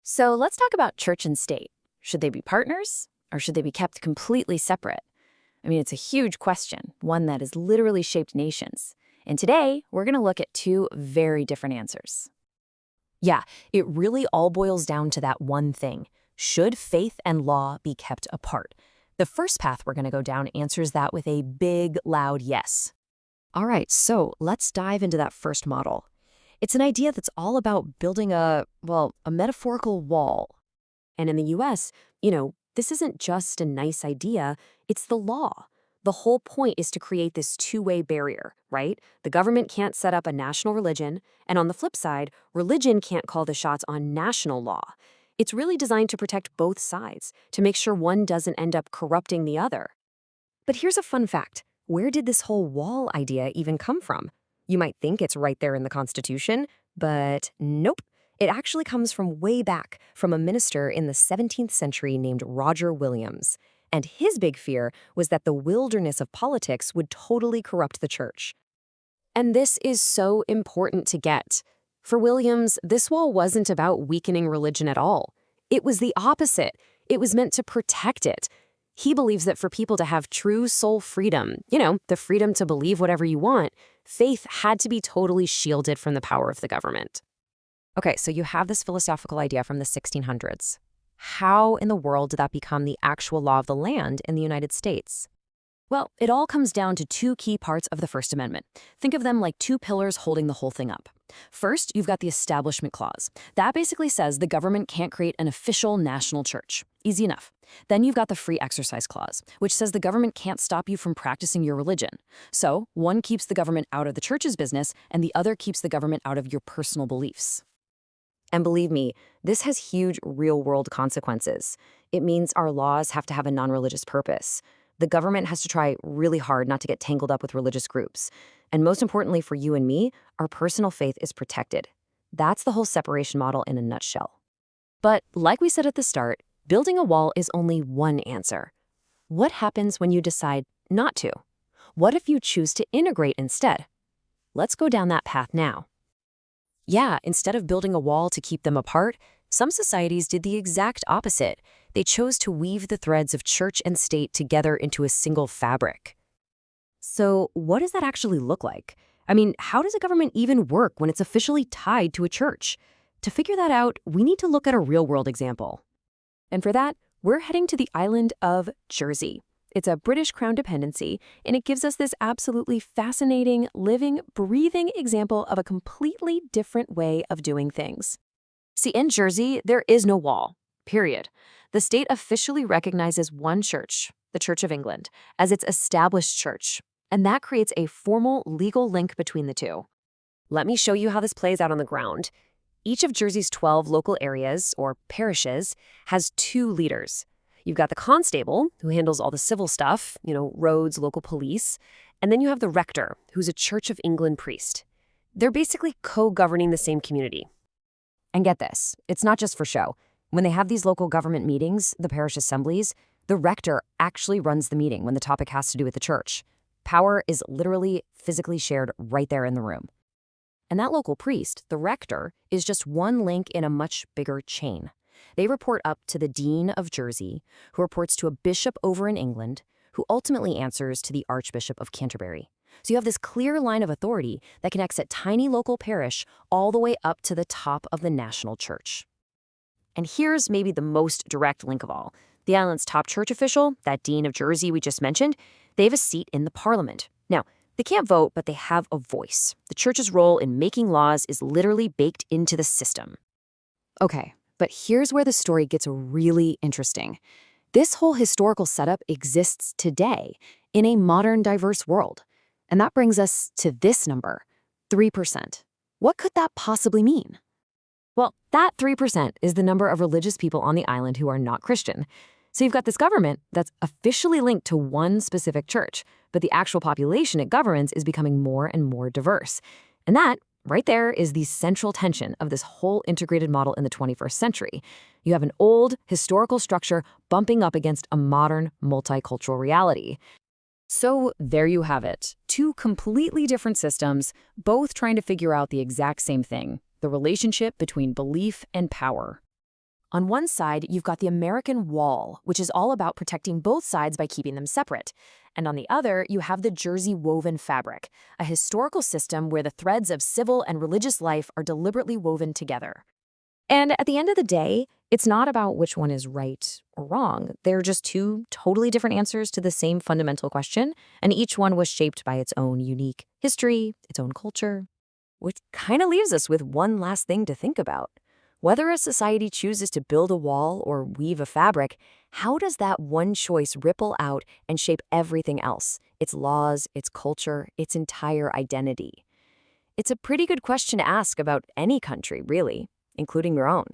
So let's talk about church and state. Should they be partners or should they be kept completely separate? I mean, it's a huge question, one that has literally shaped nations. And today, we're going to look at two very different answers. Yeah, it really all boils down to that one thing. Should faith and law be kept apart? The first path we're going to go down answers that with a big, loud yes. All right, so let's dive into that first model. It's an idea that's all about building a metaphorical wall. And in the US, this isn't just a nice idea, it's the law. The whole point is to create this two-way barrier, right? The government can't set up a national religion, and on the flip side, religion can't call the shots on national law. It's really designed to protect both sides, to make sure one doesn't end up corrupting the other. But here's a fun fact. Where did this whole wall idea even come from? You might think it's right there in the Constitution, but nope. It actually comes from way back, from a minister in the 17th century named Roger Williams. And his big fear was that the wilderness of politics would totally corrupt the church. And this is so important to get. For Williams, this wall wasn't about weakening religion at all. It was the opposite. It was meant to protect it. He believes that for people to have true soul freedom, the freedom to believe whatever you want, faith had to be totally shielded from the power of the government. Okay, so you have this philosophical idea from the 1600s. How in the world did that become the actual law of the land in the United States? Well, it all comes down to two key parts of the First Amendment. Think of them like two pillars holding the whole thing up. First, you've got the Establishment Clause. That basically says the government can't create an official national church. Easy enough. Then you've got the Free Exercise Clause, which says the government can't stop you from practicing your religion. So, one keeps the government out of the church's business, and the other keeps the government out of your personal beliefs. And believe me, this has huge real-world consequences. It means our laws have to have a non-religious purpose. The government has to try really hard not to get tangled up with religious groups. And most importantly for you and me, our personal faith is protected. That's the whole separation model in a nutshell. But like we said at the start, building a wall is only one answer. What happens when you decide not to? What if you choose to integrate instead? Let's go down that path now. Yeah, instead of building a wall to keep them apart, some societies did the exact opposite. They chose to weave the threads of church and state together into a single fabric. So what does that actually look like? I mean, how does a government even work when it's officially tied to a church? To figure that out, we need to look at a real-world example. And for that, we're heading to the island of Jersey. It's a British Crown dependency, and it gives us this absolutely fascinating, living, breathing example of a completely different way of doing things. See, in Jersey, there is no wall, period. The state officially recognizes one church, the Church of England, as its established church, and that creates a formal legal link between the two. Let me show you how this plays out on the ground. Each of Jersey's 12 local areas, or parishes, has two leaders. You've got the constable, who handles all the civil stuff, roads, local police, and then you have the rector, who's a Church of England priest. They're basically co-governing the same community. And get this, it's not just for show. When they have these local government meetings, the parish assemblies, the rector actually runs the meeting when the topic has to do with the church. Power is literally physically shared right there in the room. And that local priest, the rector, is just one link in a much bigger chain. They report up to the Dean of Jersey, who reports to a bishop over in England, who ultimately answers to the Archbishop of Canterbury. So you have this clear line of authority that connects a tiny local parish all the way up to the top of the national church. And here's maybe the most direct link of all. The island's top church official, that Dean of Jersey we just mentioned, they have a seat in the parliament. Now, they can't vote, but they have a voice. The church's role in making laws is literally baked into the system. Okay. But here's where the story gets really interesting. This whole historical setup exists today in a modern, diverse world. And that brings us to this number, 3%. What could that possibly mean? Well, that 3% is the number of religious people on the island who are not Christian. So you've got this government that's officially linked to one specific church, but the actual population it governs is becoming more and more diverse. And that right there is the central tension of this whole integrated model in the 21st century. You have an old, historical structure bumping up against a modern, multicultural reality. So there you have it. Two completely different systems, both trying to figure out the exact same thing, the relationship between belief and power. On one side, you've got the American wall, which is all about protecting both sides by keeping them separate. And on the other, you have the Jersey woven fabric, a historical system where the threads of civil and religious life are deliberately woven together. And at the end of the day, it's not about which one is right or wrong. They're just two totally different answers to the same fundamental question, and each one was shaped by its own unique history, its own culture. Which kind of leaves us with one last thing to think about. Whether a society chooses to build a wall or weave a fabric, how does that one choice ripple out and shape everything else? Its laws, its culture, its entire identity. It's a pretty good question to ask about any country, really, including your own.